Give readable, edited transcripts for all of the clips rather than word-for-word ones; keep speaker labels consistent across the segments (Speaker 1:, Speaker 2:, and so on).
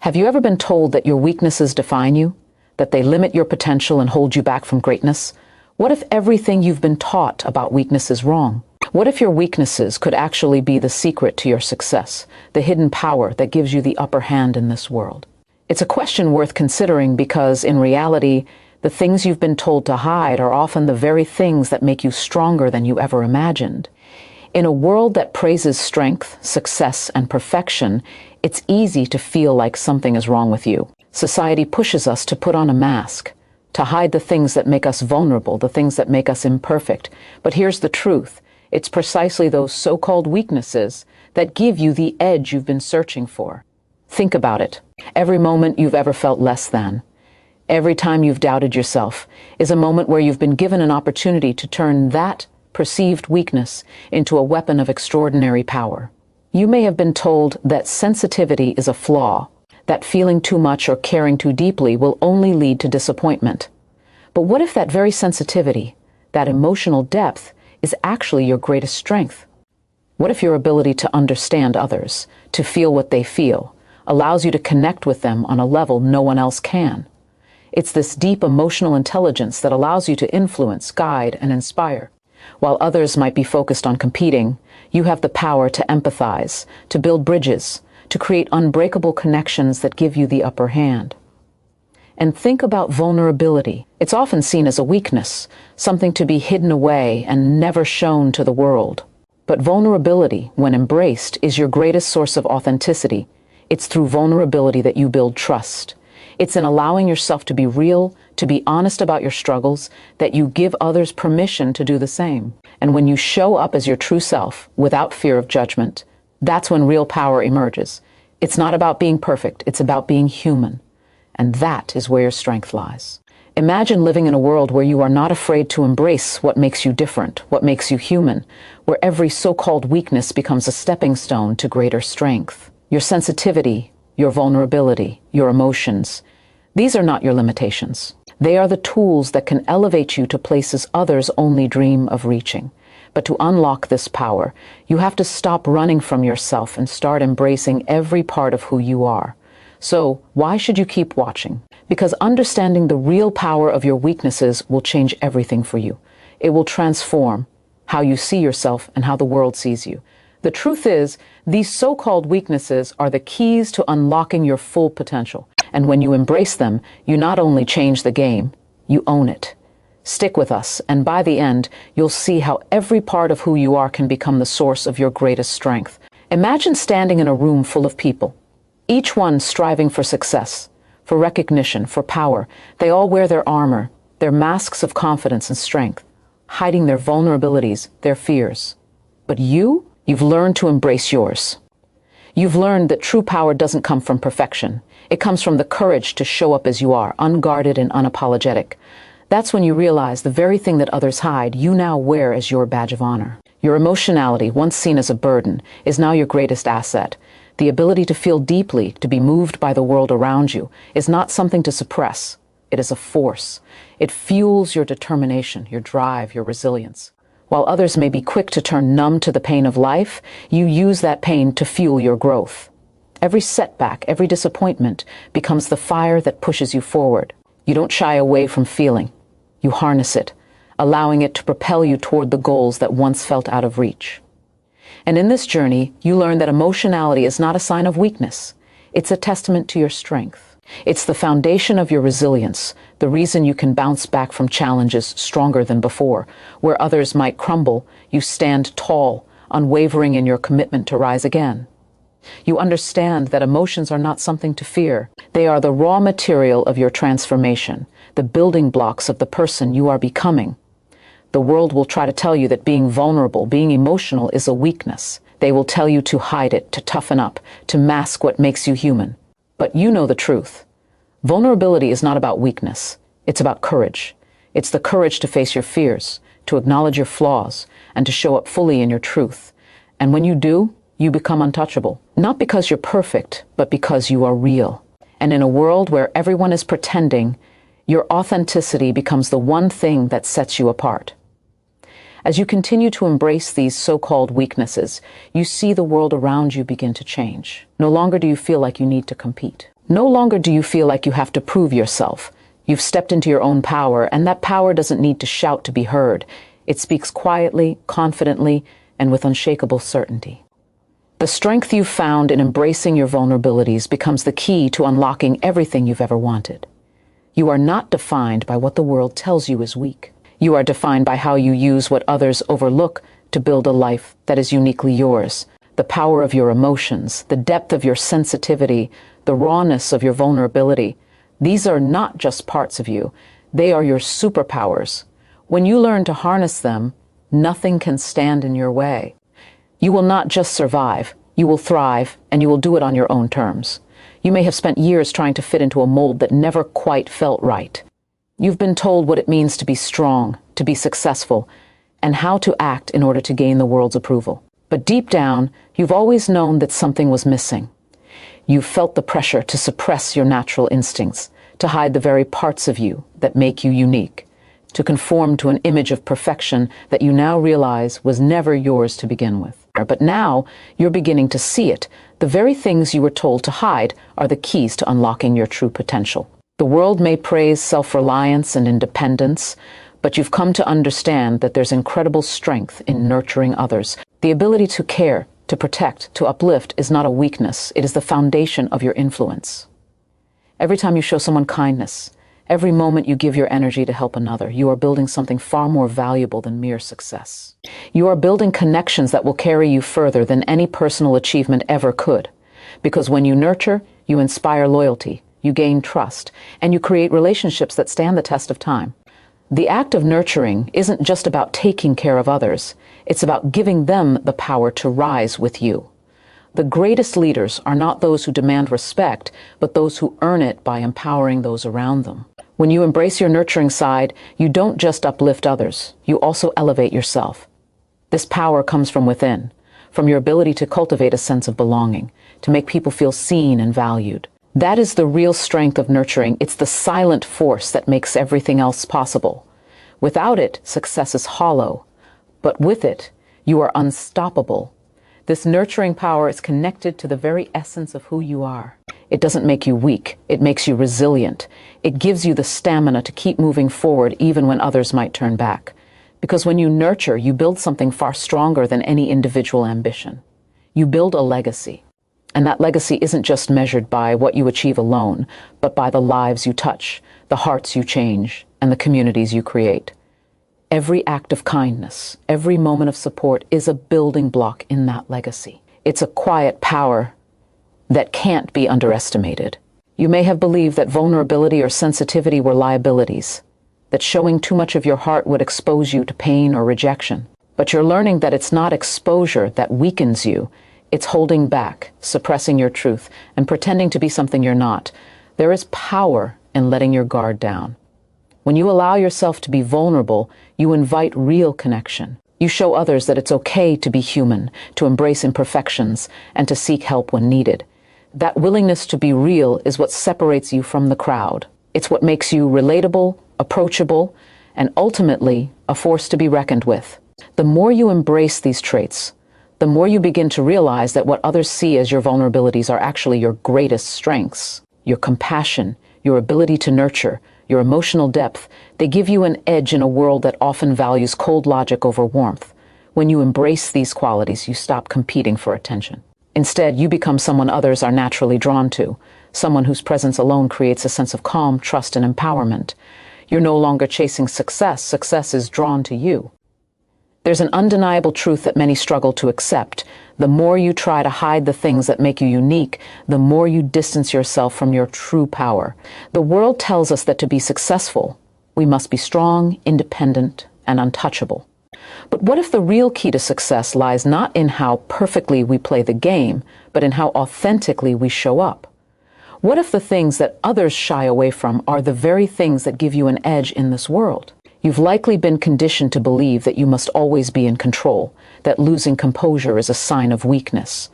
Speaker 1: Have you ever been told that your weaknesses define you? That they limit your potential and hold you back from greatness? What if everything you've been taught about weakness is wrong? What if your weaknesses could actually be the secret to your success, the hidden power that gives you the upper hand in this world? It's a question worth considering because, in reality, the things you've been told to hide are often the very things that make you stronger than you ever imagined. In a world that praises strength, success, and perfection, it's easy to feel like something is wrong with you. Society pushes us to put on a mask, to hide the things that make us vulnerable, the things that make us imperfect. But here's the truth. It's precisely those so-called weaknesses that give you the edge you've been searching for. Think about it. Every moment you've ever felt less than, every time you've doubted yourself, is a moment where you've been given an opportunity to turn that perceived weakness into a weapon of extraordinary power. You may have been told that sensitivity is a flaw, that feeling too much or caring too deeply will only lead to disappointment. But what if that very sensitivity, that emotional depth, is actually your greatest strength? What if your ability to understand others, to feel what they feel, allows you to connect with them on a level no one else can? It's this deep emotional intelligence that allows you to influence, guide, and inspire. While others might be focused on competing, you have the power to empathize, to build bridges, to create unbreakable connections that give you the upper hand. And think about vulnerability. It's often seen as a weakness, something to be hidden away and never shown to the world. But vulnerability, when embraced, is your greatest source of authenticity. It's through vulnerability that you build trust. It's in allowing yourself to be real, to be honest about your struggles, that you give others permission to do the same. And when you show up as your true self, without fear of judgment, that's when real power emerges. It's not about being perfect, it's about being human. And that is where your strength lies. Imagine living in a world where you are not afraid to embrace what makes you different, what makes you human, where every so-called weakness becomes a stepping stone to greater strength. Your sensitivity, your vulnerability, your emotions, these are not your limitations. They are the tools that can elevate you to places others only dream of reaching. But to unlock this power, you have to stop running from yourself and start embracing every part of who you are. So, why should you keep watching? Because understanding the real power of your weaknesses will change everything for you. It will transform how you see yourself and how the world sees you. The truth is, these so-called weaknesses are the keys to unlocking your full potential. And when you embrace them, you not only change the game, you own it. Stick with us, and by the end, you'll see how every part of who you are can become the source of your greatest strength. Imagine standing in a room full of people, each one striving for success, for recognition, for power. They all wear their armor, their masks of confidence and strength, hiding their vulnerabilities, their fears. But you've learned to embrace yours. You've learned that true power doesn't come from perfection. It comes from the courage to show up as you are, unguarded and unapologetic. That's when you realize the very thing that others hide, you now wear as your badge of honor. Your emotionality, once seen as a burden, is now your greatest asset. The ability to feel deeply, to be moved by the world around you, is not something to suppress. It is a force. It fuels your determination, your drive, your resilience. While others may be quick to turn numb to the pain of life, you use that pain to fuel your growth. Every setback, every disappointment becomes the fire that pushes you forward. You don't shy away from feeling. You harness it, allowing it to propel you toward the goals that once felt out of reach. And in this journey, you learn that emotionality is not a sign of weakness. It's a testament to your strength. It's the foundation of your resilience, the reason you can bounce back from challenges stronger than before. Where others might crumble, you stand tall, unwavering in your commitment to rise again. You understand that emotions are not something to fear. They are the raw material of your transformation, the building blocks of the person you are becoming. The world will try to tell you that being vulnerable, being emotional is a weakness. They will tell you to hide it, to toughen up, to mask what makes you human. But you know the truth. Vulnerability is not about weakness. It's about courage. It's the courage to face your fears, to acknowledge your flaws, and to show up fully in your truth. And when you do, you become untouchable. Not because you're perfect, but because you are real. And in a world where everyone is pretending, your authenticity becomes the one thing that sets you apart. As you continue to embrace these so-called weaknesses, you see the world around you begin to change. No longer do you feel like you need to compete. No longer do you feel like you have to prove yourself. You've stepped into your own power, and that power doesn't need to shout to be heard. It speaks quietly, confidently, and with unshakable certainty. The strength you've found in embracing your vulnerabilities becomes the key to unlocking everything you've ever wanted. You are not defined by what the world tells you is weak. You are defined by how you use what others overlook to build a life that is uniquely yours. The power of your emotions, the depth of your sensitivity, the rawness of your vulnerability. These are not just parts of you. They are your superpowers. When you learn to harness them, nothing can stand in your way. You will not just survive, you will thrive, and you will do it on your own terms. You may have spent years trying to fit into a mold that never quite felt right. You've been told what it means to be strong, to be successful, and how to act in order to gain the world's approval. But deep down, you've always known that something was missing. You've felt the pressure to suppress your natural instincts, to hide the very parts of you that make you unique, to conform to an image of perfection that you now realize was never yours to begin with. But now, you're beginning to see it. The very things you were told to hide are the keys to unlocking your true potential. The world may praise self-reliance and independence, but you've come to understand that there's incredible strength in nurturing others. The ability to care, to protect, to uplift is not a weakness. It is the foundation of your influence. Every time you show someone kindness, every moment you give your energy to help another, you are building something far more valuable than mere success. You are building connections that will carry you further than any personal achievement ever could. Because when you nurture, you inspire loyalty, you gain trust, and you create relationships that stand the test of time. The act of nurturing isn't just about taking care of others. It's about giving them the power to rise with you. The greatest leaders are not those who demand respect, but those who earn it by empowering those around them. When you embrace your nurturing side, you don't just uplift others, you also elevate yourself. This power comes from within, from your ability to cultivate a sense of belonging, to make people feel seen and valued. That is the real strength of nurturing. It's the silent force that makes everything else possible. Without it, success is hollow, but with it, you are unstoppable. This nurturing power is connected to the very essence of who you are. It doesn't make you weak. It makes you resilient. It gives you the stamina to keep moving forward even when others might turn back. Because when you nurture, you build something far stronger than any individual ambition. You build a legacy. And that legacy isn't just measured by what you achieve alone, but by the lives you touch, the hearts you change, and the communities you create. Every act of kindness, every moment of support is a building block in that legacy. It's a quiet power that can't be underestimated. You may have believed that vulnerability or sensitivity were liabilities, that showing too much of your heart would expose you to pain or rejection. But you're learning that it's not exposure that weakens you. It's holding back, suppressing your truth, and pretending to be something you're not. There is power in letting your guard down. When you allow yourself to be vulnerable, you invite real connection. You show others that it's okay to be human, to embrace imperfections, and to seek help when needed. That willingness to be real is what separates you from the crowd. It's what makes you relatable, approachable, and ultimately a force to be reckoned with. The more you embrace these traits, the more you begin to realize that what others see as your vulnerabilities are actually your greatest strengths. Your compassion, your ability to nurture, your emotional depth, they give you an edge in a world that often values cold logic over warmth. When you embrace these qualities, you stop competing for attention. Instead, you become someone others are naturally drawn to, someone whose presence alone creates a sense of calm, trust, and empowerment. You're no longer chasing success. Success is drawn to you. There's an undeniable truth that many struggle to accept. The more you try to hide the things that make you unique, the more you distance yourself from your true power. The world tells us that to be successful, we must be strong, independent, and untouchable. But what if the real key to success lies not in how perfectly we play the game, but in how authentically we show up? What if the things that others shy away from are the very things that give you an edge in this world? You've likely been conditioned to believe that you must always be in control, that losing composure is a sign of weakness.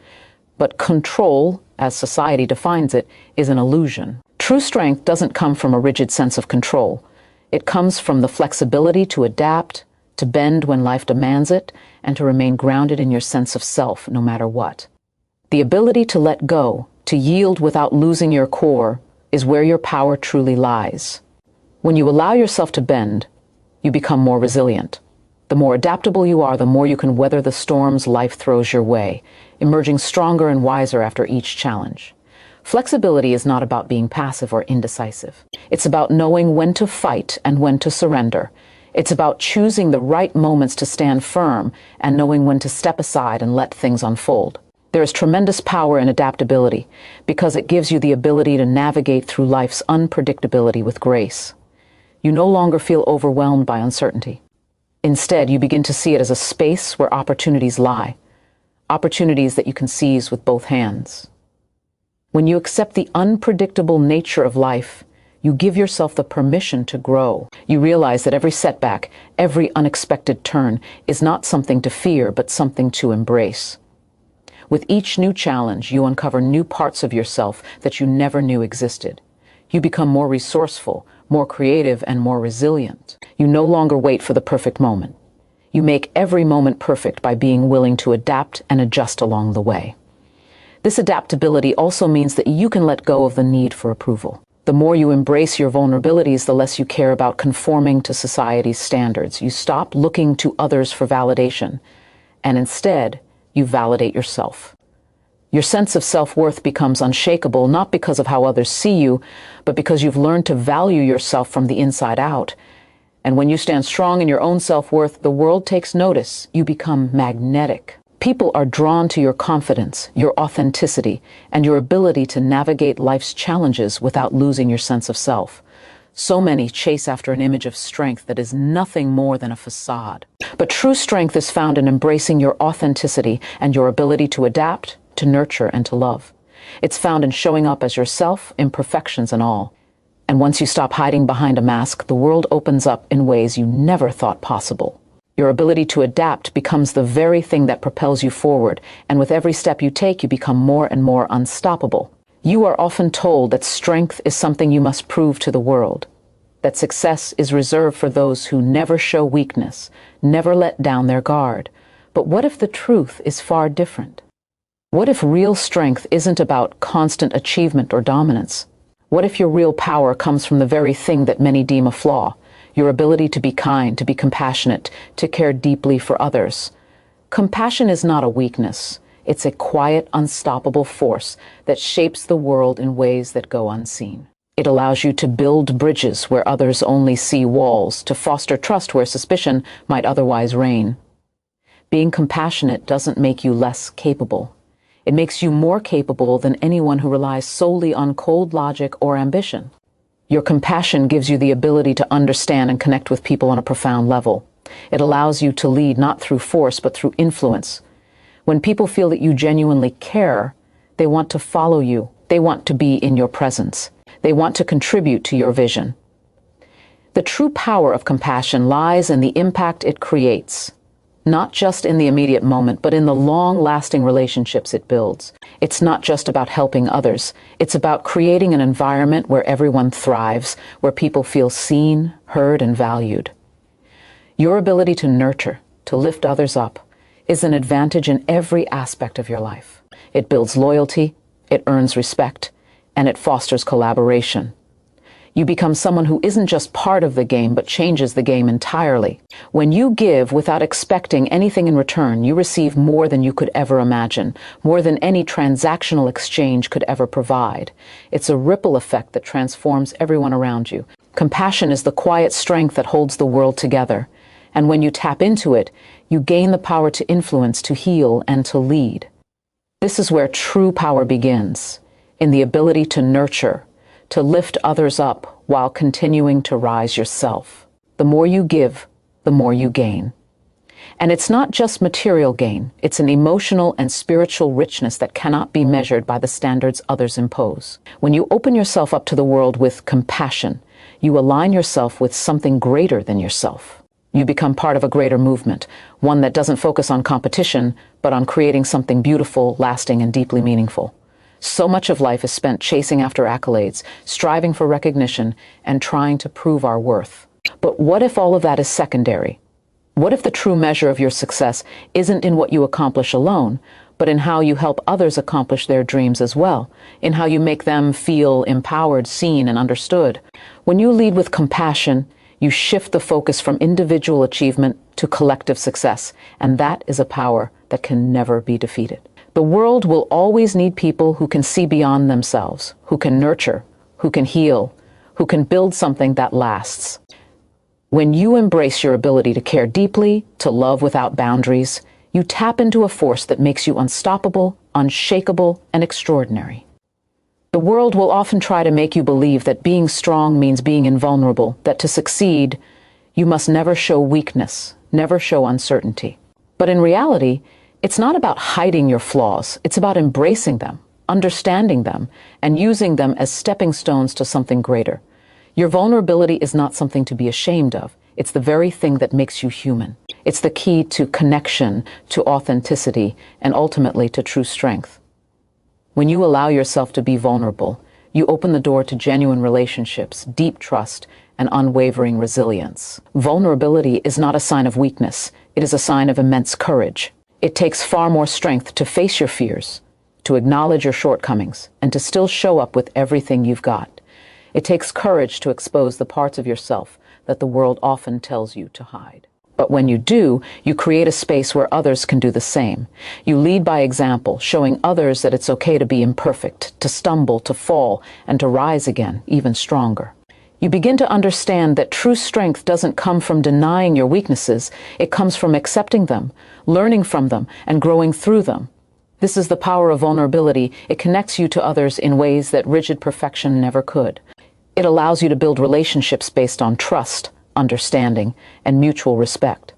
Speaker 1: But control, as society defines it, is an illusion. True strength doesn't come from a rigid sense of control. It comes from the flexibility to adapt, to bend when life demands it, and to remain grounded in your sense of self no matter what. The ability to let go, To yield without losing your core is where your power truly lies. When you allow yourself to bend, you become more resilient. The more adaptable you are, the more you can weather the storms life throws your way, emerging stronger and wiser after each challenge. Flexibility is not about being passive or indecisive. It's about knowing when to fight and when to surrender. It's about choosing the right moments to stand firm and knowing when to step aside and let things unfold. There is tremendous power in adaptability because it gives you the ability to navigate through life's unpredictability with grace. You no longer feel overwhelmed by uncertainty. Instead, you begin to see it as a space where opportunities lie, opportunities that you can seize with both hands. When you accept the unpredictable nature of life, you give yourself the permission to grow. You realize that every setback, every unexpected turn is not something to fear, but something to embrace. With each new challenge, you uncover new parts of yourself that you never knew existed. You become more resourceful, more creative, and more resilient. You no longer wait for the perfect moment. You make every moment perfect by being willing to adapt and adjust along the way. This adaptability also means that you can let go of the need for approval. The more you embrace your vulnerabilities, the less you care about conforming to society's standards. You stop looking to others for validation, and instead, you validate yourself. Your sense of self-worth becomes unshakable, not because of how others see you, but because you've learned to value yourself from the inside out. And when you stand strong in your own self-worth, the world takes notice. You become magnetic. People are drawn to your confidence, your authenticity, and your ability to navigate life's challenges without losing your sense of self. So many chase after an image of strength that is nothing more than a facade. But true strength is found in embracing your authenticity and your ability to adapt, to nurture, and to love. It's found in showing up as yourself, imperfections and all. And once you stop hiding behind a mask, the world opens up in ways you never thought possible. Your ability to adapt becomes the very thing that propels you forward, and with every step you take, you become more and more unstoppable. You are often told that strength is something you must prove to the world, that success is reserved for those who never show weakness, never let down their guard. But what if the truth is far different? What if real strength isn't about constant achievement or dominance? What if your real power comes from the very thing that many deem a flaw? Your ability to be kind, to be compassionate, to care deeply for others. Compassion is not a weakness. It's a quiet, unstoppable force that shapes the world in ways that go unseen. It allows you to build bridges where others only see walls, to foster trust where suspicion might otherwise reign. Being compassionate doesn't make you less capable. It makes you more capable than anyone who relies solely on cold logic or ambition. Your compassion gives you the ability to understand and connect with people on a profound level. It allows you to lead not through force, but through influence. When people feel that you genuinely care, they want to follow you. They want to be in your presence. They want to contribute to your vision. The true power of compassion lies in the impact it creates, not just in the immediate moment, but in the long-lasting relationships it builds. It's not just about helping others. It's about creating an environment where everyone thrives, where people feel seen, heard, and valued. Your ability to nurture, to lift others up, is an advantage in every aspect of your life. It builds loyalty, it earns respect, and it fosters collaboration. You become someone who isn't just part of the game, but changes the game entirely. When you give without expecting anything in return, you receive more than you could ever imagine, more than any transactional exchange could ever provide. It's a ripple effect that transforms everyone around you. Compassion is the quiet strength that holds the world together. And when you tap into it, you gain the power to influence, to heal, and to lead. This is where true power begins, in the ability to nurture, to lift others up while continuing to rise yourself. The more you give, the more you gain. And it's not just material gain, it's an emotional and spiritual richness that cannot be measured by the standards others impose. When you open yourself up to the world with compassion, you align yourself with something greater than yourself. You become part of a greater movement, one that doesn't focus on competition, but on creating something beautiful, lasting, and deeply meaningful. So much of life is spent chasing after accolades, striving for recognition, and trying to prove our worth. But what if all of that is secondary? What if the true measure of your success isn't in what you accomplish alone, but in how you help others accomplish their dreams as well, in how you make them feel empowered, seen, and understood. When you lead with compassion, you shift the focus from individual achievement to collective success, and that is a power that can never be defeated. The world will always need people who can see beyond themselves, who can nurture, who can heal, who can build something that lasts. When you embrace your ability to care deeply, to love without boundaries, you tap into a force that makes you unstoppable, unshakable, and extraordinary. The world will often try to make you believe that being strong means being invulnerable, that to succeed, you must never show weakness, never show uncertainty. But in reality, it's not about hiding your flaws. It's about embracing them, understanding them, and using them as stepping stones to something greater. Your vulnerability is not something to be ashamed of. It's the very thing that makes you human. It's the key to connection, to authenticity, and ultimately to true strength. When you allow yourself to be vulnerable, you open the door to genuine relationships, deep trust, and unwavering resilience. Vulnerability is not a sign of weakness. It is a sign of immense courage. It takes far more strength to face your fears, to acknowledge your shortcomings, and to still show up with everything you've got. It takes courage to expose the parts of yourself that the world often tells you to hide. But when you do, you create a space where others can do the same. You lead by example, showing others that it's okay to be imperfect, to stumble, to fall, and to rise again, even stronger. You begin to understand that true strength doesn't come from denying your weaknesses. It comes from accepting them, learning from them, and growing through them. This is the power of vulnerability. It connects you to others in ways that rigid perfection never could. It allows you to build relationships based on trust, understanding, and mutual respect.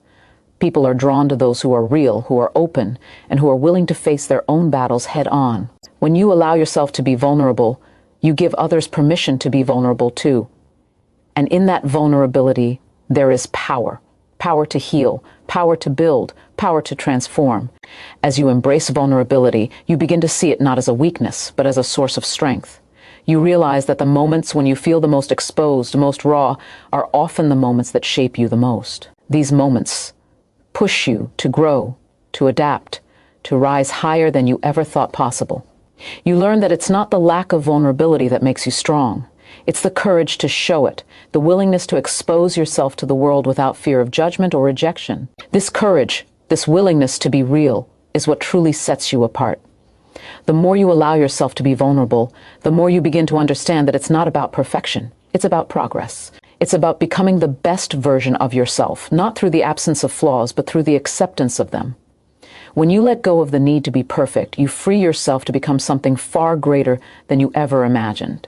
Speaker 1: People are drawn to those who are real, who are open, and who are willing to face their own battles head on. When you allow yourself to be vulnerable, you give others permission to be vulnerable too. And in that vulnerability, there is power. Power to heal, power to build, power to transform. As you embrace vulnerability, you begin to see it not as a weakness, but as a source of strength. You realize that the moments when you feel the most exposed, most raw, are often the moments that shape you the most. These moments push you to grow, to adapt, to rise higher than you ever thought possible. You learn that it's not the lack of vulnerability that makes you strong. It's the courage to show it, the willingness to expose yourself to the world without fear of judgment or rejection. This courage, this willingness to be real, is what truly sets you apart. The more you allow yourself to be vulnerable, the more you begin to understand that it's not about perfection. It's about progress. It's about becoming the best version of yourself, not through the absence of flaws, but through the acceptance of them. When you let go of the need to be perfect, you free yourself to become something far greater than you ever imagined.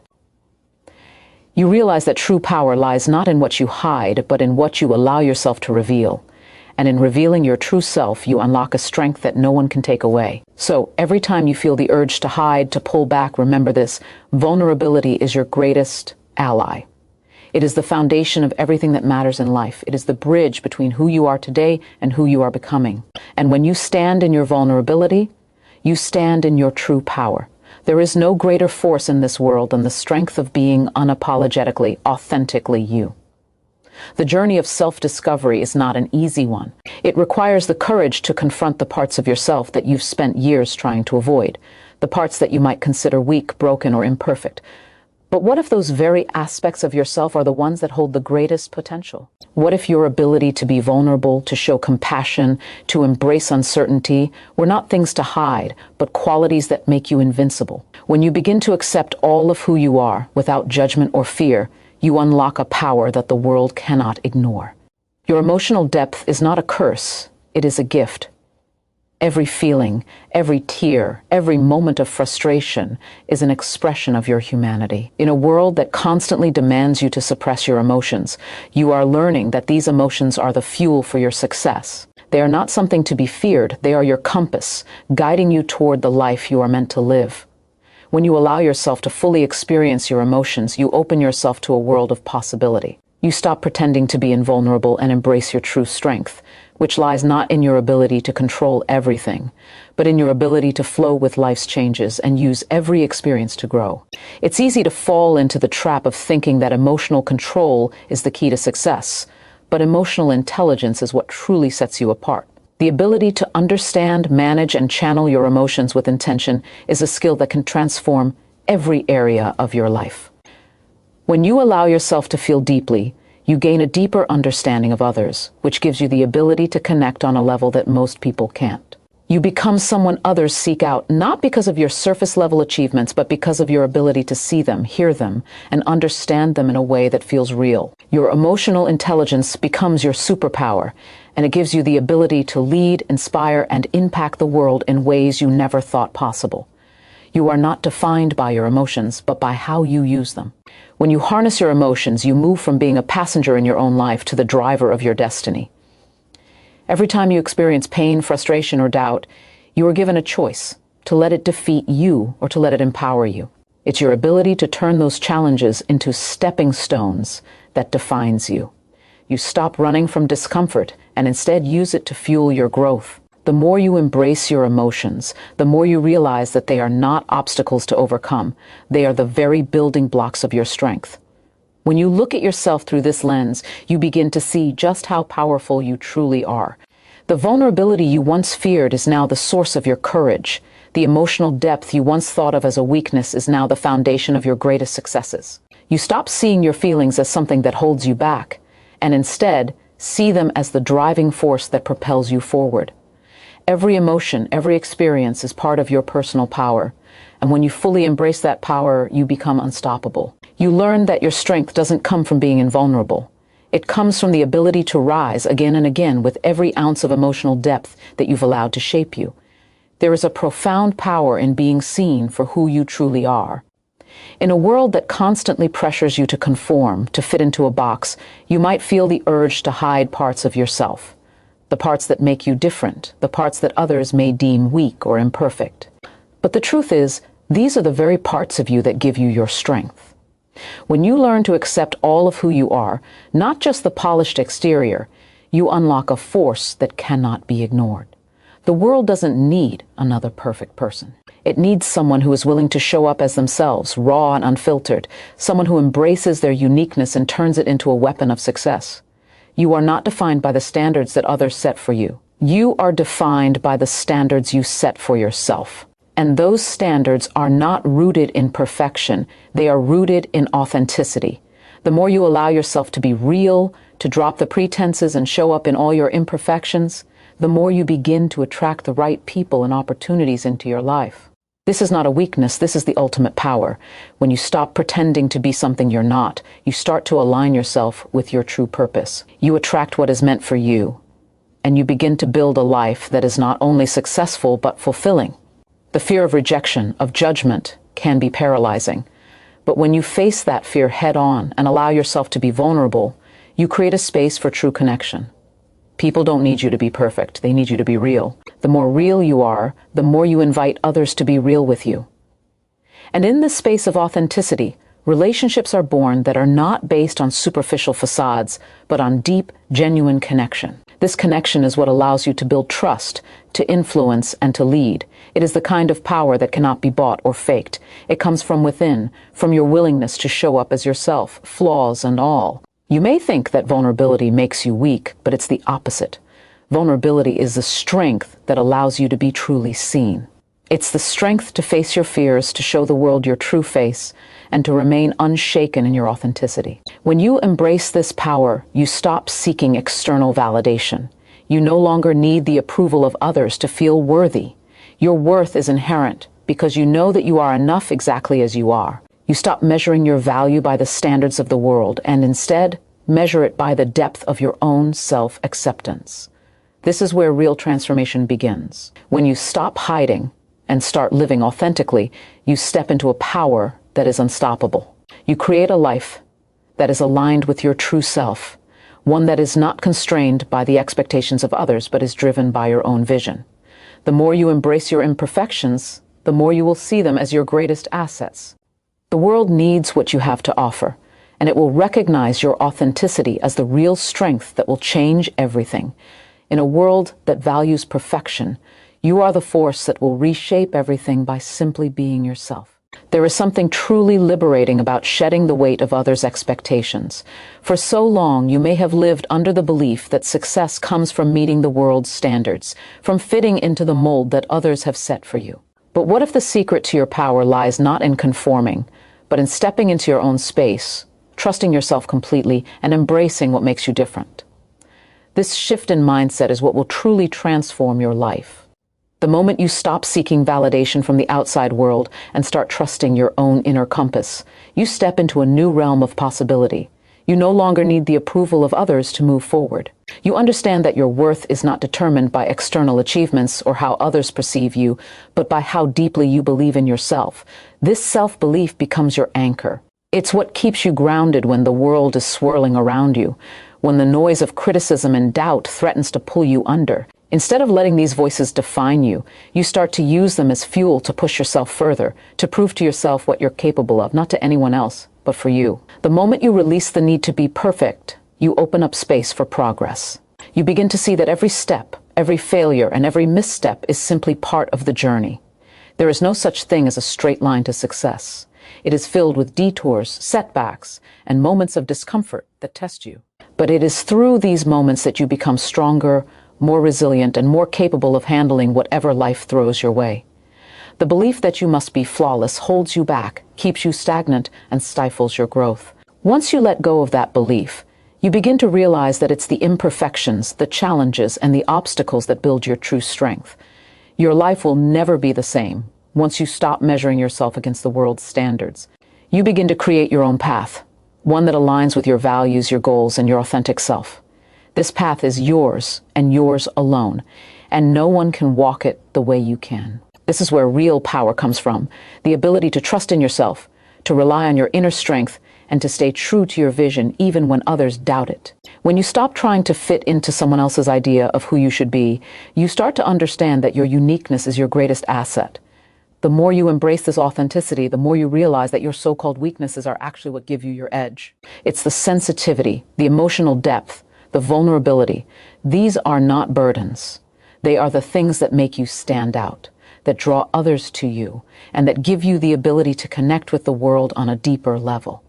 Speaker 1: You realize that true power lies not in what you hide, but in what you allow yourself to reveal. And in revealing your true self, you unlock a strength that no one can take away. So every time you feel the urge to hide, to pull back, remember this: vulnerability is your greatest ally. It is the foundation of everything that matters in life. It is the bridge between who you are today and who you are becoming. And when you stand in your vulnerability, you stand in your true power. There is no greater force in this world than the strength of being unapologetically, authentically you. The journey of self-discovery is not an easy one. It requires the courage to confront the parts of yourself that you've spent years trying to avoid, the parts that you might consider weak, broken, or imperfect. But what if those very aspects of yourself are the ones that hold the greatest potential? What if your ability to be vulnerable, to show compassion, to embrace uncertainty were not things to hide, but qualities that make you invincible? When you begin to accept all of who you are without judgment or fear, you unlock a power that the world cannot ignore. Your emotional depth is not a curse, it is a gift. Every feeling, every tear, every moment of frustration is an expression of your humanity. In a world that constantly demands you to suppress your emotions, you are learning that these emotions are the fuel for your success. They are not something to be feared, they are your compass, guiding you toward the life you are meant to live. When you allow yourself to fully experience your emotions, you open yourself to a world of possibility. You stop pretending to be invulnerable and embrace your true strength, which lies not in your ability to control everything, but in your ability to flow with life's changes and use every experience to grow. It's easy to fall into the trap of thinking that emotional control is the key to success, but emotional intelligence is what truly sets you apart. The ability to understand, manage, and channel your emotions with intention is a skill that can transform every area of your life. When you allow yourself to feel deeply, you gain a deeper understanding of others, which gives you the ability to connect on a level that most people can't. You become someone others seek out, not because of your surface-level achievements, but because of your ability to see them, hear them, and understand them in a way that feels real. Your emotional intelligence becomes your superpower, and it gives you the ability to lead, inspire, and impact the world in ways you never thought possible. You are not defined by your emotions, but by how you use them. When you harness your emotions, you move from being a passenger in your own life to the driver of your destiny. Every time you experience pain, frustration, or doubt, you are given a choice to let it defeat you or to let it empower you. It's your ability to turn those challenges into stepping stones that defines you. You stop running from discomfort and instead use it to fuel your growth. The more you embrace your emotions, the more you realize that they are not obstacles to overcome. They are the very building blocks of your strength. When you look at yourself through this lens, you begin to see just how powerful you truly are. The vulnerability you once feared is now the source of your courage. The emotional depth you once thought of as a weakness is now the foundation of your greatest successes. You stop seeing your feelings as something that holds you back, and instead see them as the driving force that propels you forward. Every emotion, every experience is part of your personal power, and when you fully embrace that power, you become unstoppable. You learn that your strength doesn't come from being invulnerable. It comes from the ability to rise again and again with every ounce of emotional depth that you've allowed to shape you. There is a profound power in being seen for who you truly are. In a world that constantly pressures you to conform, to fit into a box, you might feel the urge to hide parts of yourself. The parts that make you different, the parts that others may deem weak or imperfect. But the truth is, these are the very parts of you that give you your strength. When you learn to accept all of who you are, not just the polished exterior, you unlock a force that cannot be ignored. The world doesn't need another perfect person. It needs someone who is willing to show up as themselves, raw and unfiltered, someone who embraces their uniqueness and turns it into a weapon of success. You are not defined by the standards that others set for you. You are defined by the standards you set for yourself. And those standards are not rooted in perfection. They are rooted in authenticity. The more you allow yourself to be real, to drop the pretenses and show up in all your imperfections, the more you begin to attract the right people and opportunities into your life. This is not a weakness, this is the ultimate power. When you stop pretending to be something you're not, you start to align yourself with your true purpose. You attract what is meant for you, and you begin to build a life that is not only successful but fulfilling. The fear of rejection, of judgment, can be paralyzing. But when you face that fear head on and allow yourself to be vulnerable, you create a space for true connection. People don't need you to be perfect, they need you to be real. The more real you are, the more you invite others to be real with you. And in this space of authenticity, relationships are born that are not based on superficial facades, but on deep, genuine connection. This connection is what allows you to build trust, to influence, and to lead. It is the kind of power that cannot be bought or faked. It comes from within, from your willingness to show up as yourself, flaws and all. You may think that vulnerability makes you weak, but it's the opposite. Vulnerability is the strength that allows you to be truly seen. It's the strength to face your fears, to show the world your true face, and to remain unshaken in your authenticity. When you embrace this power, you stop seeking external validation. You no longer need the approval of others to feel worthy. Your worth is inherent because you know that you are enough exactly as you are. You stop measuring your value by the standards of the world and instead measure it by the depth of your own self-acceptance. This is where real transformation begins. When you stop hiding and start living authentically, you step into a power that is unstoppable. You create a life that is aligned with your true self, one that is not constrained by the expectations of others, but is driven by your own vision. The more you embrace your imperfections, the more you will see them as your greatest assets. The world needs what you have to offer, and it will recognize your authenticity as the real strength that will change everything. In a world that values perfection, you are the force that will reshape everything by simply being yourself. There is something truly liberating about shedding the weight of others' expectations. For so long, you may have lived under the belief that success comes from meeting the world's standards, from fitting into the mold that others have set for you. But what if the secret to your power lies not in conforming, but in stepping into your own space, trusting yourself completely, and embracing what makes you different? This shift in mindset is what will truly transform your life. The moment you stop seeking validation from the outside world and start trusting your own inner compass, you step into a new realm of possibility. You no longer need the approval of others to move forward. You understand that your worth is not determined by external achievements or how others perceive you, but by how deeply you believe in yourself. This self-belief becomes your anchor. It's what keeps you grounded when the world is swirling around you, when the noise of criticism and doubt threatens to pull you under. Instead of letting these voices define you, you start to use them as fuel to push yourself further, to prove to yourself what you're capable of, not to anyone else, but for you. The moment you release the need to be perfect, you open up space for progress. You begin to see that every step, every failure, and every misstep is simply part of the journey. There is no such thing as a straight line to success. It is filled with detours, setbacks, and moments of discomfort that test you. But it is through these moments that you become stronger, more resilient, and more capable of handling whatever life throws your way. The belief that you must be flawless holds you back, keeps you stagnant, and stifles your growth. Once you let go of that belief, you begin to realize that it's the imperfections, the challenges, and the obstacles that build your true strength. Your life will never be the same once you stop measuring yourself against the world's standards. You begin to create your own path, one that aligns with your values, your goals, and your authentic self. This path is yours and yours alone, and no one can walk it the way you can. This is where real power comes from, the ability to trust in yourself, to rely on your inner strength, and to stay true to your vision even when others doubt it. When you stop trying to fit into someone else's idea of who you should be, you start to understand that your uniqueness is your greatest asset. The more you embrace this authenticity, the more you realize that your so-called weaknesses are actually what give you your edge. It's the sensitivity, the emotional depth, the vulnerability. These are not burdens. They are the things that make you stand out, that draw others to you, and that give you the ability to connect with the world on a deeper level.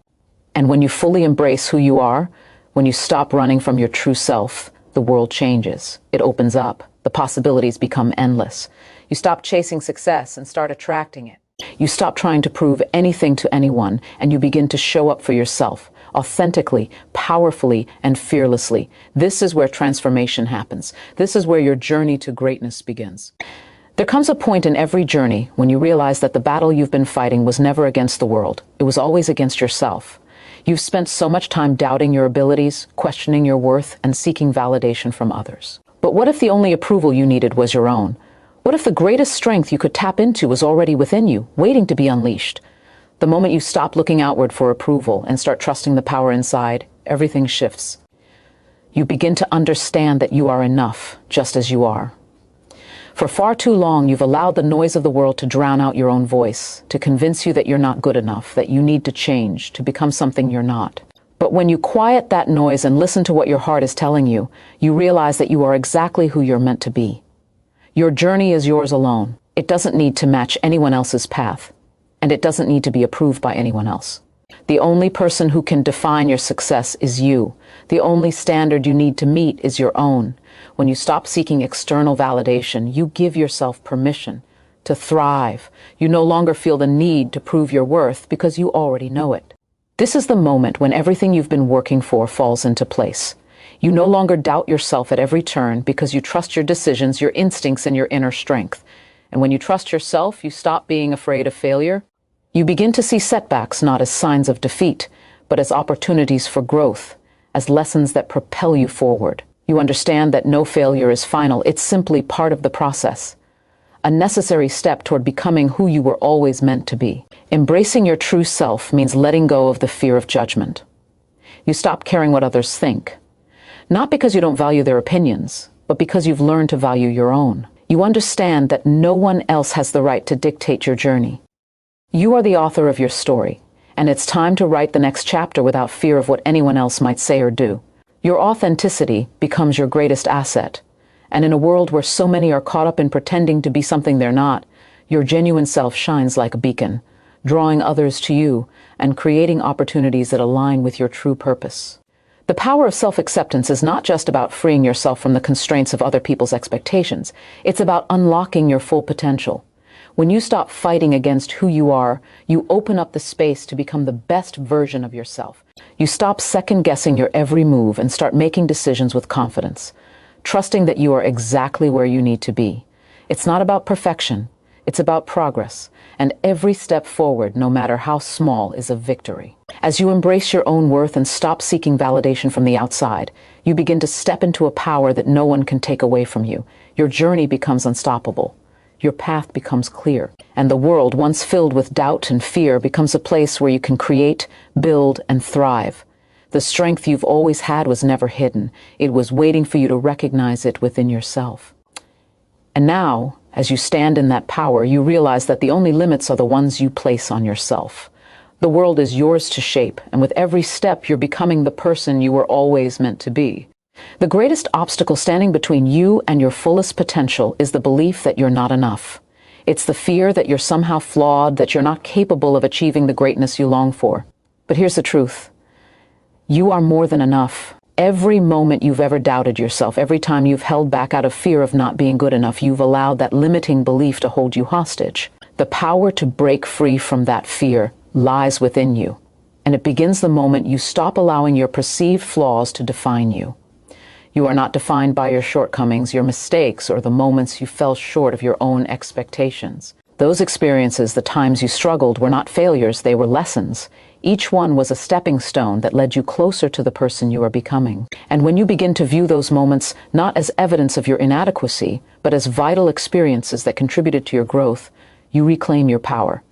Speaker 1: And when you fully embrace who you are, when you stop running from your true self, the world changes. It opens up. The possibilities become endless. You stop chasing success and start attracting it. You stop trying to prove anything to anyone, and you begin to show up for yourself, authentically, powerfully, and fearlessly. This is where transformation happens. This is where your journey to greatness begins. There comes a point in every journey when you realize that the battle you've been fighting was never against the world. It was always against yourself. You've spent so much time doubting your abilities, questioning your worth, and seeking validation from others. But what if the only approval you needed was your own? What if the greatest strength you could tap into was already within you, waiting to be unleashed? The moment you stop looking outward for approval and start trusting the power inside, everything shifts. You begin to understand that you are enough, just as you are. For far too long, you've allowed the noise of the world to drown out your own voice, to convince you that you're not good enough, that you need to change, to become something you're not. But when you quiet that noise and listen to what your heart is telling you, you realize that you are exactly who you're meant to be. Your journey is yours alone. It doesn't need to match anyone else's path, and it doesn't need to be approved by anyone else. The only person who can define your success is you. The only standard you need to meet is your own. When you stop seeking external validation, you give yourself permission to thrive. You no longer feel the need to prove your worth because you already know it. This is the moment when everything you've been working for falls into place. You no longer doubt yourself at every turn because you trust your decisions, your instincts, and your inner strength. And when you trust yourself, you stop being afraid of failure. You begin to see setbacks not as signs of defeat, but as opportunities for growth, as lessons that propel you forward. You understand that no failure is final. It's simply part of the process, a necessary step toward becoming who you were always meant to be. Embracing your true self means letting go of the fear of judgment. You stop caring what others think, not because you don't value their opinions, but because you've learned to value your own. You understand that no one else has the right to dictate your journey. You are the author of your story, and it's time to write the next chapter without fear of what anyone else might say or do. Your authenticity becomes your greatest asset, and in a world where so many are caught up in pretending to be something they're not, your genuine self shines like a beacon, drawing others to you, and creating opportunities that align with your true purpose. The power of self-acceptance is not just about freeing yourself from the constraints of other people's expectations. It's about unlocking your full potential. When you stop fighting against who you are, you open up the space to become the best version of yourself. You stop second-guessing your every move and start making decisions with confidence, trusting that you are exactly where you need to be. It's not about perfection. It's about progress, and every step forward, no matter how small, is a victory. As you embrace your own worth and stop seeking validation from the outside, you begin to step into a power that no one can take away from you. Your journey becomes unstoppable. Your path becomes clear, and the world, once filled with doubt and fear, becomes a place where you can create, build, and thrive. The strength you've always had was never hidden. It was waiting for you to recognize it within yourself. And now, as you stand in that power, you realize that the only limits are the ones you place on yourself. The world is yours to shape, and with every step, you're becoming the person you were always meant to be. The greatest obstacle standing between you and your fullest potential is the belief that you're not enough. It's the fear that you're somehow flawed, that you're not capable of achieving the greatness you long for. But here's the truth. You are more than enough. Every moment you've ever doubted yourself, every time you've held back out of fear of not being good enough, you've allowed that limiting belief to hold you hostage. The power to break free from that fear lies within you, and it begins the moment you stop allowing your perceived flaws to define you. You are not defined by your shortcomings, your mistakes, or the moments you fell short of your own expectations. Those experiences, the times you struggled, were not failures, they were lessons. Each one was a stepping stone that led you closer to the person you are becoming. And when you begin to view those moments not as evidence of your inadequacy, but as vital experiences that contributed to your growth, you reclaim your power.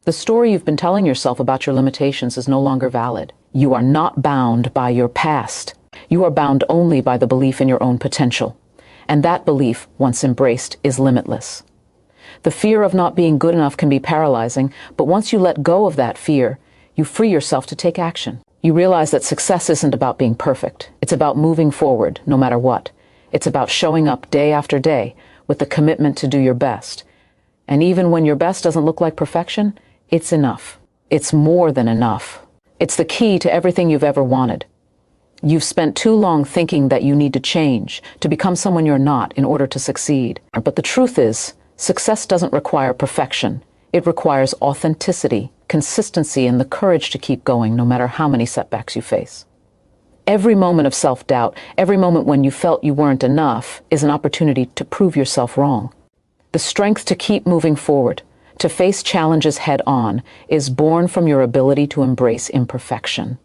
Speaker 1: The story you've been telling yourself about your limitations is no longer valid. You are not bound by your past. You are bound only by the belief in your own potential. And that belief, once embraced, is limitless. The fear of not being good enough can be paralyzing, but once you let go of that fear, you free yourself to take action. You realize that success isn't about being perfect. It's about moving forward, no matter what. It's about showing up day after day with the commitment to do your best. And even when your best doesn't look like perfection, it's enough. It's more than enough. It's the key to everything you've ever wanted. You've spent too long thinking that you need to change, to become someone you're not in order to succeed. But the truth is, success doesn't require perfection. It requires authenticity, consistency, and the courage to keep going no matter how many setbacks you face. Every moment of self-doubt, every moment when you felt you weren't enough, is an opportunity to prove yourself wrong. The strength to keep moving forward, to face challenges head-on, is born from your ability to embrace imperfection.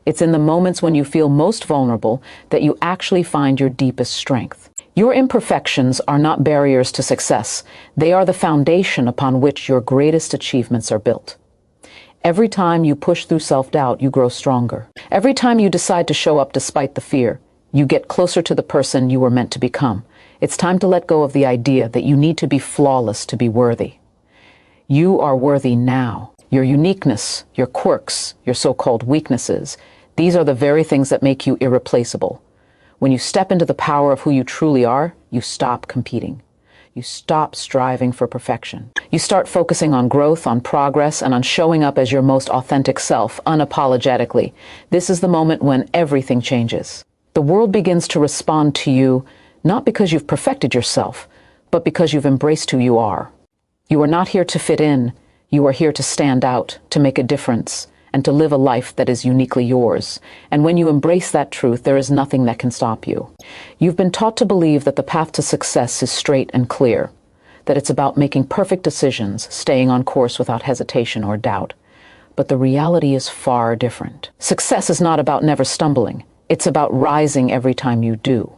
Speaker 1: It's in the moments when you feel most vulnerable that you actually find your deepest strength. Your imperfections are not barriers to success. They are the foundation upon which your greatest achievements are built. Every time you push through self-doubt, you grow stronger. Every time you decide to show up despite the fear, you get closer to the person you were meant to become. It's time to let go of the idea that you need to be flawless to be worthy. You are worthy now. Your uniqueness, your quirks, your so-called weaknesses, these are the very things that make you irreplaceable. When you step into the power of who you truly are, you stop competing. You stop striving for perfection. You start focusing on growth, on progress, and on showing up as your most authentic self, unapologetically. This is the moment when everything changes. The world begins to respond to you, not because you've perfected yourself, but because you've embraced who you are. You are not here to fit in. You are here to stand out, to make a difference, and to live a life that is uniquely yours. And when you embrace that truth, there is nothing that can stop you. You've been taught to believe that the path to success is straight and clear, that it's about making perfect decisions, staying on course without hesitation or doubt. But the reality is far different. Success is not about never stumbling. It's about rising every time you do.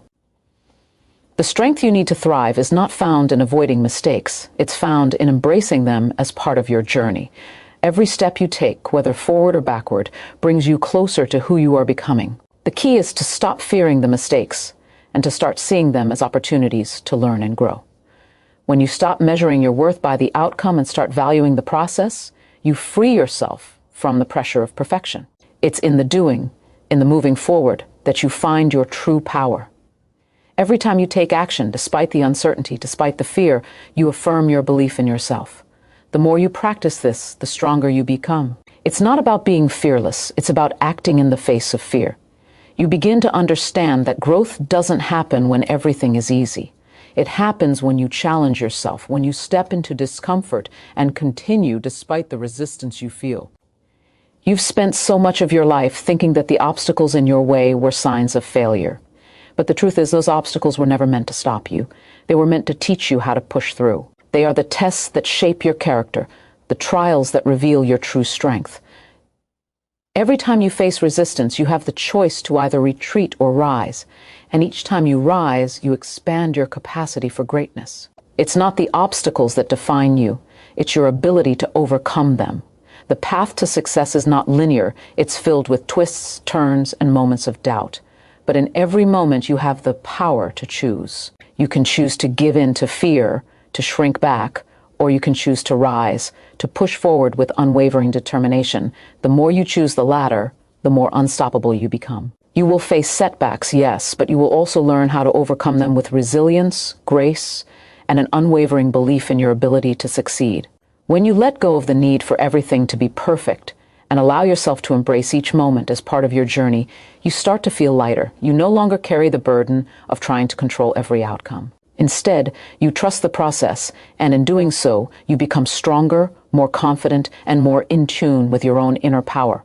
Speaker 1: The strength you need to thrive is not found in avoiding mistakes. It's found in embracing them as part of your journey. Every step you take, whether forward or backward, brings you closer to who you are becoming. The key is to stop fearing the mistakes and to start seeing them as opportunities to learn and grow. When you stop measuring your worth by the outcome and start valuing the process, you free yourself from the pressure of perfection. It's in the doing, in the moving forward, that you find your true power. Every time you take action, despite the uncertainty, despite the fear, you affirm your belief in yourself. The more you practice this, the stronger you become. It's not about being fearless, it's about acting in the face of fear. You begin to understand that growth doesn't happen when everything is easy. It happens when you challenge yourself, when you step into discomfort and continue despite the resistance you feel. You've spent so much of your life thinking that the obstacles in your way were signs of failure. But the truth is, those obstacles were never meant to stop you. They were meant to teach you how to push through. They are the tests that shape your character, the trials that reveal your true strength. Every time you face resistance, you have the choice to either retreat or rise. And each time you rise, you expand your capacity for greatness. It's not the obstacles that define you. It's your ability to overcome them. The path to success is not linear. It's filled with twists, turns, and moments of doubt. But in every moment, you have the power to choose. You can choose to give in to fear, to shrink back, or you can choose to rise, to push forward with unwavering determination. The more you choose the latter, the more unstoppable you become. You will face setbacks, yes, but you will also learn how to overcome them with resilience, grace, and an unwavering belief in your ability to succeed. When you let go of the need for everything to be perfect and allow yourself to embrace each moment as part of your journey, you start to feel lighter. You no longer carry the burden of trying to control every outcome. Instead, you trust the process, and in doing so, you become stronger, more confident, and more in tune with your own inner power.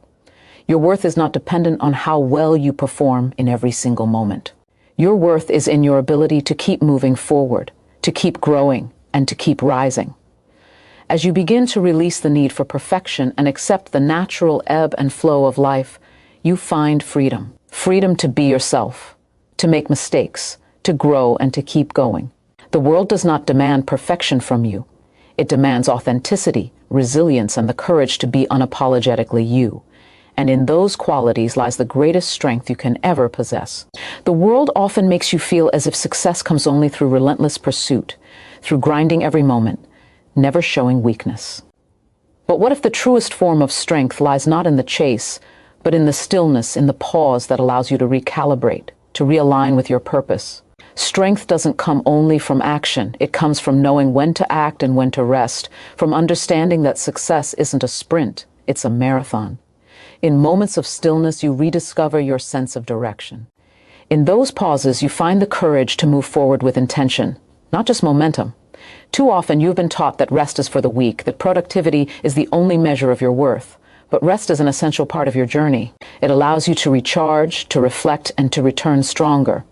Speaker 1: Your worth is not dependent on how well you perform in every single moment. Your worth is in your ability to keep moving forward, to keep growing, and to keep rising. As you begin to release the need for perfection and accept the natural ebb and flow of life, you find freedom. Freedom to be yourself, to make mistakes, to grow, and to keep going. The world does not demand perfection from you. It demands authenticity, resilience, and the courage to be unapologetically you. And in those qualities lies the greatest strength you can ever possess. The world often makes you feel as if success comes only through relentless pursuit, through grinding every moment, never showing weakness. But what if the truest form of strength lies not in the chase, but in the stillness, in the pause that allows you to recalibrate, to realign with your purpose? Strength doesn't come only from action. It comes from knowing when to act and when to rest, from understanding that success isn't a sprint, it's a marathon. In moments of stillness, you rediscover your sense of direction. In those pauses, you find the courage to move forward with intention, not just momentum. Too often, you've been taught that rest is for the weak, that productivity is the only measure of your worth. But rest is an essential part of your journey. It allows you to recharge, to reflect, and to return stronger.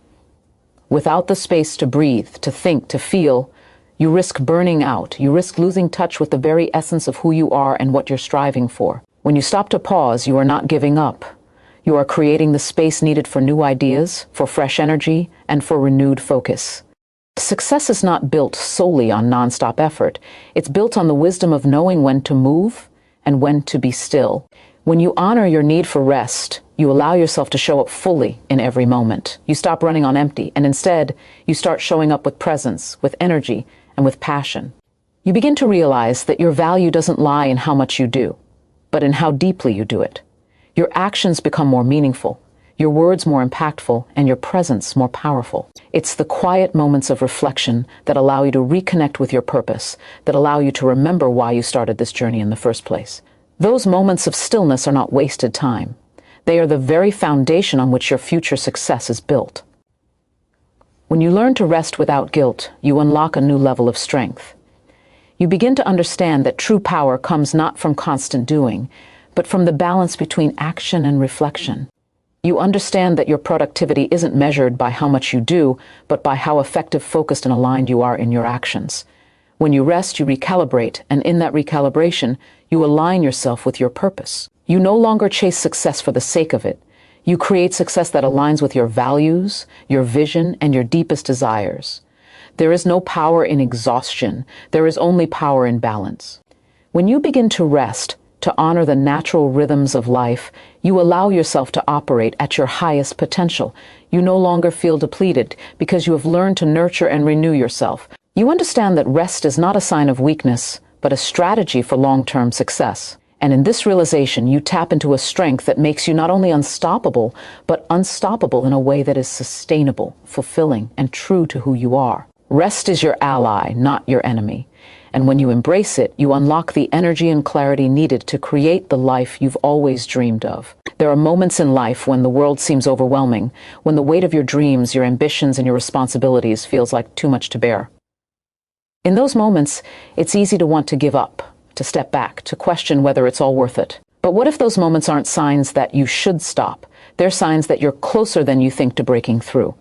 Speaker 1: Without the space to breathe, to think, to feel, you risk burning out. You risk losing touch with the very essence of who you are and what you're striving for. When you stop to pause, you are not giving up. You are creating the space needed for new ideas, for fresh energy, and for renewed focus. Success is not built solely on nonstop effort. It's built on the wisdom of knowing when to move and when to be still. When you honor your need for rest, you allow yourself to show up fully in every moment. You stop running on empty, and instead, you start showing up with presence, with energy, and with passion. You begin to realize that your value doesn't lie in how much you do, but in how deeply you do it. Your actions become more meaningful, your words more impactful, and your presence more powerful. It's the quiet moments of reflection that allow you to reconnect with your purpose, that allow you to remember why you started this journey in the first place. Those moments of stillness are not wasted time. They are the very foundation on which your future success is built. When you learn to rest without guilt, you unlock a new level of strength. You begin to understand that true power comes not from constant doing, but from the balance between action and reflection. You understand that your productivity isn't measured by how much you do, but by how effective, focused, and aligned you are in your actions. When you rest, you recalibrate, and in that recalibration, you align yourself with your purpose. You no longer chase success for the sake of it. You create success that aligns with your values, your vision, and your deepest desires. There is no power in exhaustion. There is only power in balance. When you begin to rest, to honor the natural rhythms of life, you allow yourself to operate at your highest potential. You no longer feel depleted because you have learned to nurture and renew yourself. You understand that rest is not a sign of weakness, but a strategy for long-term success. And in this realization, you tap into a strength that makes you not only unstoppable, but unstoppable in a way that is sustainable, fulfilling, and true to who you are. Rest is your ally, not your enemy. And when you embrace it, you unlock the energy and clarity needed to create the life you've always dreamed of. There are moments in life when the world seems overwhelming, when the weight of your dreams, your ambitions, and your responsibilities feels like too much to bear. In those moments, it's easy to want to give up, to step back, to question whether it's all worth it. But what if those moments aren't signs that you should stop? They're signs that you're closer than you think to breaking through.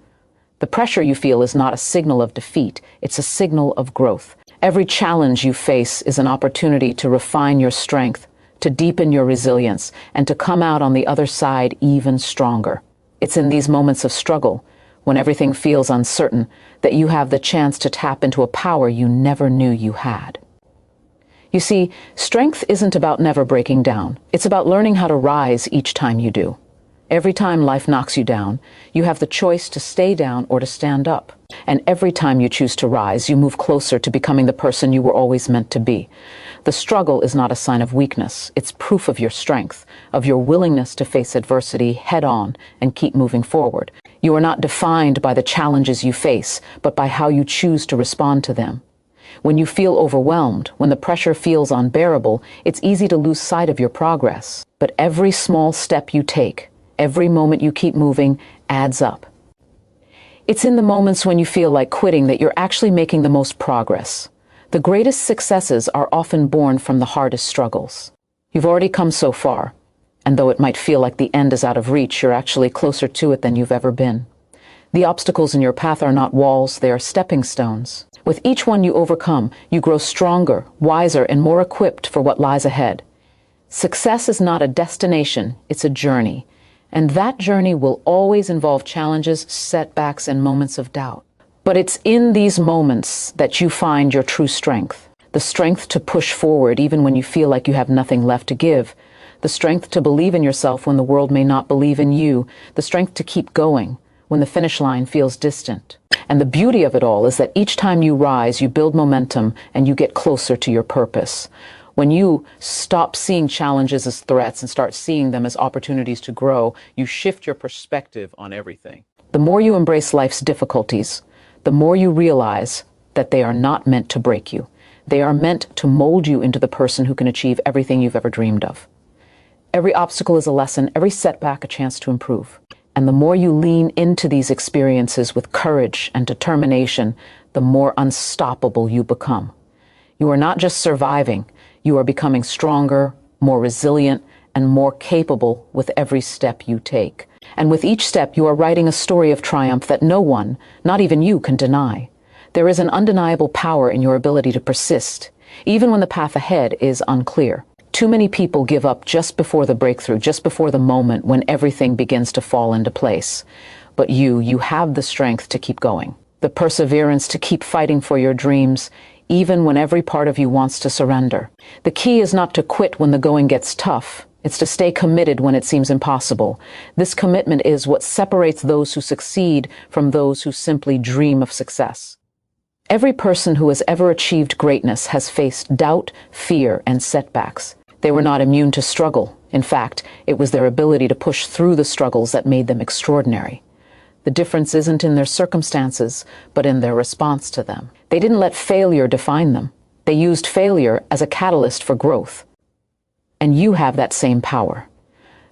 Speaker 1: The pressure you feel is not a signal of defeat, it's a signal of growth. Every challenge you face is an opportunity to refine your strength, to deepen your resilience, and to come out on the other side even stronger. It's in these moments of struggle, when everything feels uncertain, that you have the chance to tap into a power you never knew you had. You see, strength isn't about never breaking down. It's about learning how to rise each time you do. Every time life knocks you down, you have the choice to stay down or to stand up. And every time you choose to rise, you move closer to becoming the person you were always meant to be. The struggle is not a sign of weakness. It's proof of your strength, of your willingness to face adversity head on and keep moving forward. You are not defined by the challenges you face, but by how you choose to respond to them. When you feel overwhelmed, when the pressure feels unbearable, it's easy to lose sight of your progress. But every small step you take, every moment you keep moving, adds up. It's in the moments when you feel like quitting that you're actually making the most progress. The greatest successes are often born from the hardest struggles. You've already come so far, and though it might feel like the end is out of reach, you're actually closer to it than you've ever been. The obstacles in your path are not walls, they are stepping stones. With each one you overcome, you grow stronger, wiser, and more equipped for what lies ahead. Success is not a destination, it's a journey. And that journey will always involve challenges, setbacks, and moments of doubt. But it's in these moments that you find your true strength. The strength to push forward even when you feel like you have nothing left to give. The strength to believe in yourself when the world may not believe in you. The strength to keep going when the finish line feels distant. And the beauty of it all is that each time you rise, you build momentum and you get closer to your purpose. When you stop seeing challenges as threats and start seeing them as opportunities to grow, you shift your perspective on everything. The more you embrace life's difficulties, the more you realize that they are not meant to break you. They are meant to mold you into the person who can achieve everything you've ever dreamed of. Every obstacle is a lesson, every setback a chance to improve. And the more you lean into these experiences with courage and determination, the more unstoppable you become. You are not just surviving, you are becoming stronger, more resilient, and more capable with every step you take. And with each step, you are writing a story of triumph that no one, not even you, can deny. There is an undeniable power in your ability to persist, even when the path ahead is unclear. Too many people give up just before the breakthrough, just before the moment when everything begins to fall into place. But you have the strength to keep going, the perseverance to keep fighting for your dreams, even when every part of you wants to surrender. The key is not to quit when the going gets tough. It's to stay committed when it seems impossible. This commitment is what separates those who succeed from those who simply dream of success. Every person who has ever achieved greatness has faced doubt, fear, and setbacks. They were not immune to struggle. In fact, it was their ability to push through the struggles that made them extraordinary. The difference isn't in their circumstances, but in their response to them. They didn't let failure define them. They used failure as a catalyst for growth. And you have that same power.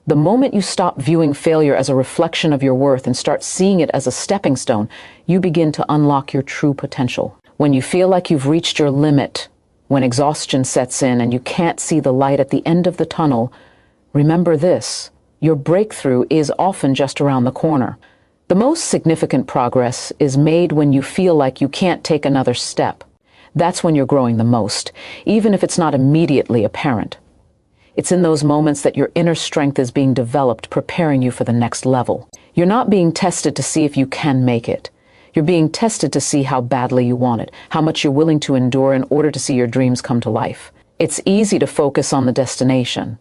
Speaker 1: The moment you stop viewing failure as a reflection of your worth and start seeing it as a stepping stone, you begin to unlock your true potential. When you feel like you've reached your limit, when exhaustion sets in and you can't see the light at the end of the tunnel, remember this: your breakthrough is often just around the corner. The most significant progress is made when you feel like you can't take another step. That's when you're growing the most, even if it's not immediately apparent. It's in those moments that your inner strength is being developed, preparing you for the next level. You're not being tested to see if you can make it. You're being tested to see how badly you want it, how much you're willing to endure in order to see your dreams come to life. It's easy to focus on the destination,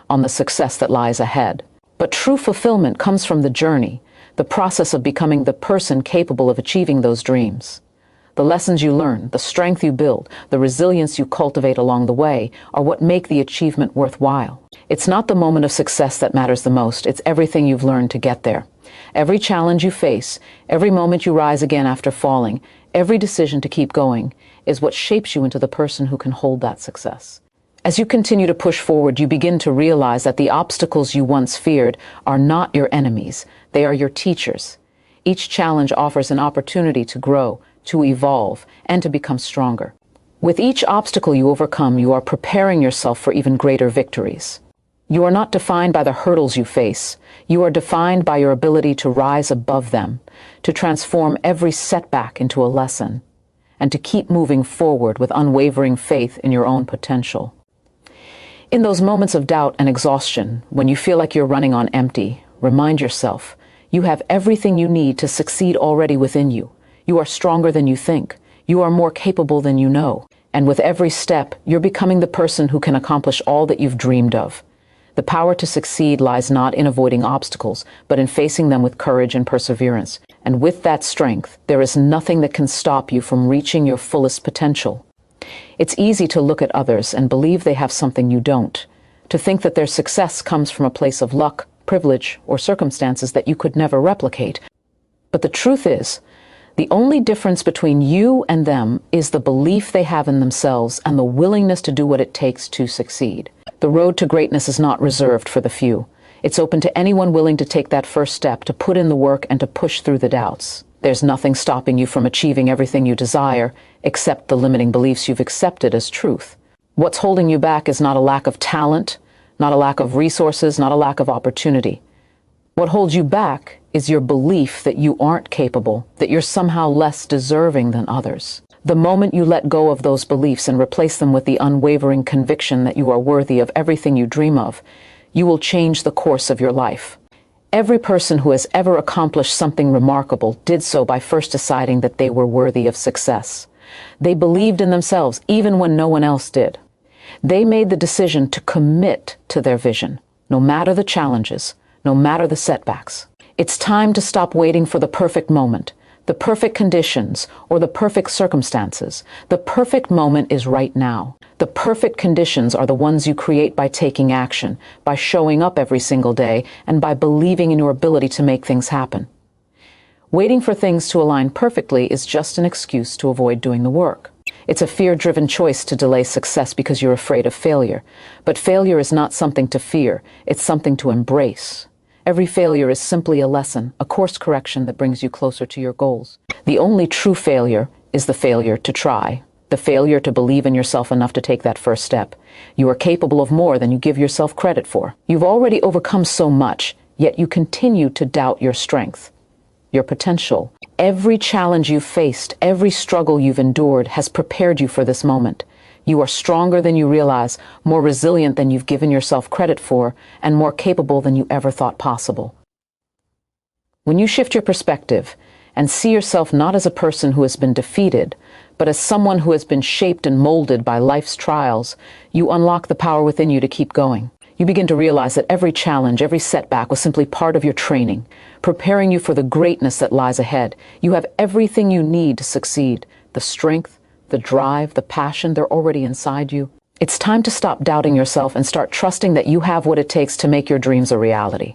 Speaker 1: on the success that lies ahead. But true fulfillment comes from the journey, the process of becoming the person capable of achieving those dreams. The lessons you learn, the strength you build, the resilience you cultivate along the way are what make the achievement worthwhile. It's not the moment of success that matters the most, it's everything you've learned to get there. Every challenge you face, every moment you rise again after falling, every decision to keep going, is what shapes you into the person who can hold that success. As you continue to push forward, you begin to realize that the obstacles you once feared are not your enemies. They are your teachers. Each challenge offers an opportunity to grow, to evolve, and to become stronger. With each obstacle you overcome, you are preparing yourself for even greater victories. You are not defined by the hurdles you face. You are defined by your ability to rise above them, to transform every setback into a lesson, and to keep moving forward with unwavering faith in your own potential. In those moments of doubt and exhaustion, when you feel like you're running on empty, remind yourself, you have everything you need to succeed already within you. You are stronger than you think. You are more capable than you know. And with every step, you're becoming the person who can accomplish all that you've dreamed of. The power to succeed lies not in avoiding obstacles, but in facing them with courage and perseverance. And with that strength, there is nothing that can stop you from reaching your fullest potential. It's easy to look at others and believe they have something you don't, to think that their success comes from a place of luck, privilege, or circumstances that you could never replicate. But the truth is, the only difference between you and them is the belief they have in themselves and the willingness to do what it takes to succeed. The road to greatness is not reserved for the few. It's open to anyone willing to take that first step, to put in the work and to push through the doubts. There's nothing stopping you from achieving everything you desire, except the limiting beliefs you've accepted as truth. What's holding you back is not a lack of talent, not a lack of resources, not a lack of opportunity. What holds you back is your belief that you aren't capable, that you're somehow less deserving than others. The moment you let go of those beliefs and replace them with the unwavering conviction that you are worthy of everything you dream of, you will change the course of your life. Every person who has ever accomplished something remarkable did so by first deciding that they were worthy of success. They believed in themselves even when no one else did. They made the decision to commit to their vision, no matter the challenges, no matter the setbacks. It's time to stop waiting for the perfect moment, the perfect conditions, or the perfect circumstances. The perfect moment is right now. The perfect conditions are the ones you create by taking action, by showing up every single day, and by believing in your ability to make things happen. Waiting for things to align perfectly is just an excuse to avoid doing the work. It's a fear-driven choice to delay success because you're afraid of failure. But failure is not something to fear, it's something to embrace. Every failure is simply a lesson, a course correction that brings you closer to your goals. The only true failure is the failure to try, the failure to believe in yourself enough to take that first step. You are capable of more than you give yourself credit for. You've already overcome so much, yet you continue to doubt your strength, your potential. Every challenge you've faced, every struggle you've endured has prepared you for this moment. You are stronger than you realize, more resilient than you've given yourself credit for, and more capable than you ever thought possible. When you shift your perspective and see yourself not as a person who has been defeated, but as someone who has been shaped and molded by life's trials, you unlock the power within you to keep going. You begin to realize that every challenge, every setback was simply part of your training, preparing you for the greatness that lies ahead. You have everything you need to succeed, the strength, the drive, the passion, they're already inside you. It's time to stop doubting yourself and start trusting that you have what it takes to make your dreams a reality.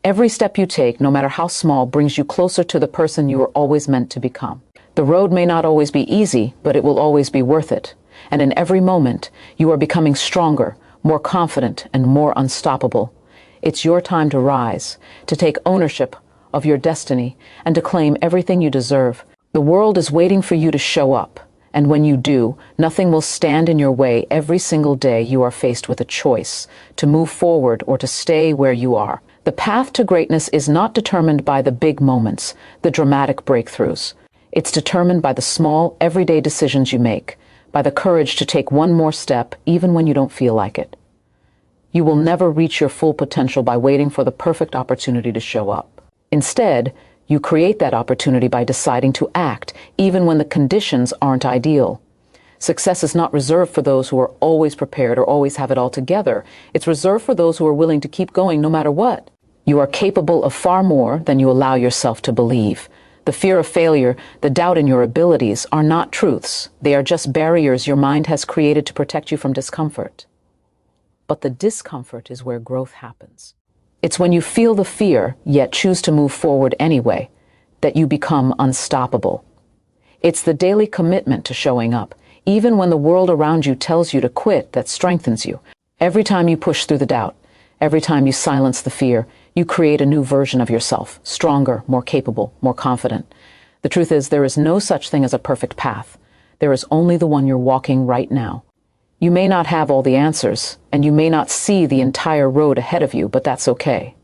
Speaker 1: Every step you take, no matter how small, brings you closer to the person you were always meant to become. The road may not always be easy, but it will always be worth it. And in every moment, you are becoming stronger, more confident, and more unstoppable. It's your time to rise, to take ownership of your destiny, and to claim everything you deserve. The world is waiting for you to show up, and when you do, nothing will stand in your way. Every single day you are faced with a choice, to move forward or to stay where you are. The path to greatness is not determined by the big moments, the dramatic breakthroughs. It's determined by the small, everyday decisions you make, by the courage to take one more step even when you don't feel like it. You will never reach your full potential by waiting for the perfect opportunity to show up. Instead, you create that opportunity by deciding to act, even when the conditions aren't ideal. Success is not reserved for those who are always prepared or always have it all together. It's reserved for those who are willing to keep going no matter what. You are capable of far more than you allow yourself to believe. The fear of failure, the doubt in your abilities are not truths. They are just barriers your mind has created to protect you from discomfort. But the discomfort is where growth happens. It's when you feel the fear, yet choose to move forward anyway, that you become unstoppable. It's the daily commitment to showing up, even when the world around you tells you to quit, that strengthens you. Every time you push through the doubt, every time you silence the fear, you create a new version of yourself, stronger, more capable, more confident. The truth is, there is no such thing as a perfect path. There is only the one you're walking right now. You may not have all the answers, and you may not see the entire road ahead of you, but that's okay.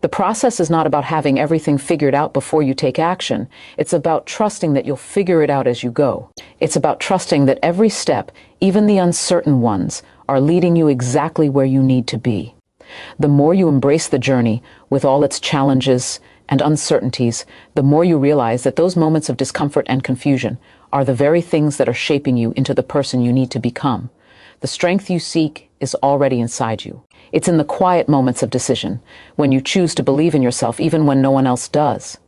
Speaker 1: The process is not about having everything figured out before you take action. It's about trusting that you'll figure it out as you go. It's about trusting that every step, even the uncertain ones, are leading you exactly where you need to be. The more you embrace the journey, with all its challenges and uncertainties, the more you realize that those moments of discomfort and confusion are the very things that are shaping you into the person you need to become. The strength you seek is already inside you. It's in the quiet moments of decision, when you choose to believe in yourself even when no one else does.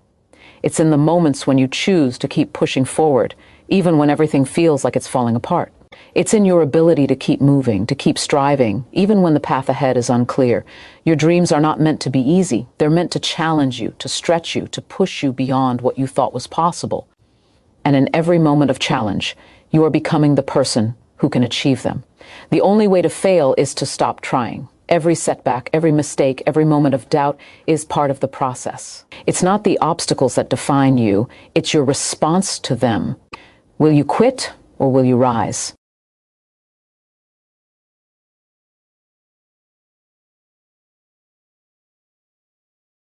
Speaker 1: It's in the moments when you choose to keep pushing forward, even when everything feels like it's falling apart. It's in your ability to keep moving, to keep striving, even when the path ahead is unclear. Your dreams are not meant to be easy. They're meant to challenge you, to stretch you, to push you beyond what you thought was possible. And in every moment of challenge, you are becoming the person who can achieve them. The only way to fail is to stop trying. Every setback, every mistake, every moment of doubt is part of the process. It's not the obstacles that define you, it's your response to them. Will you quit or will you rise?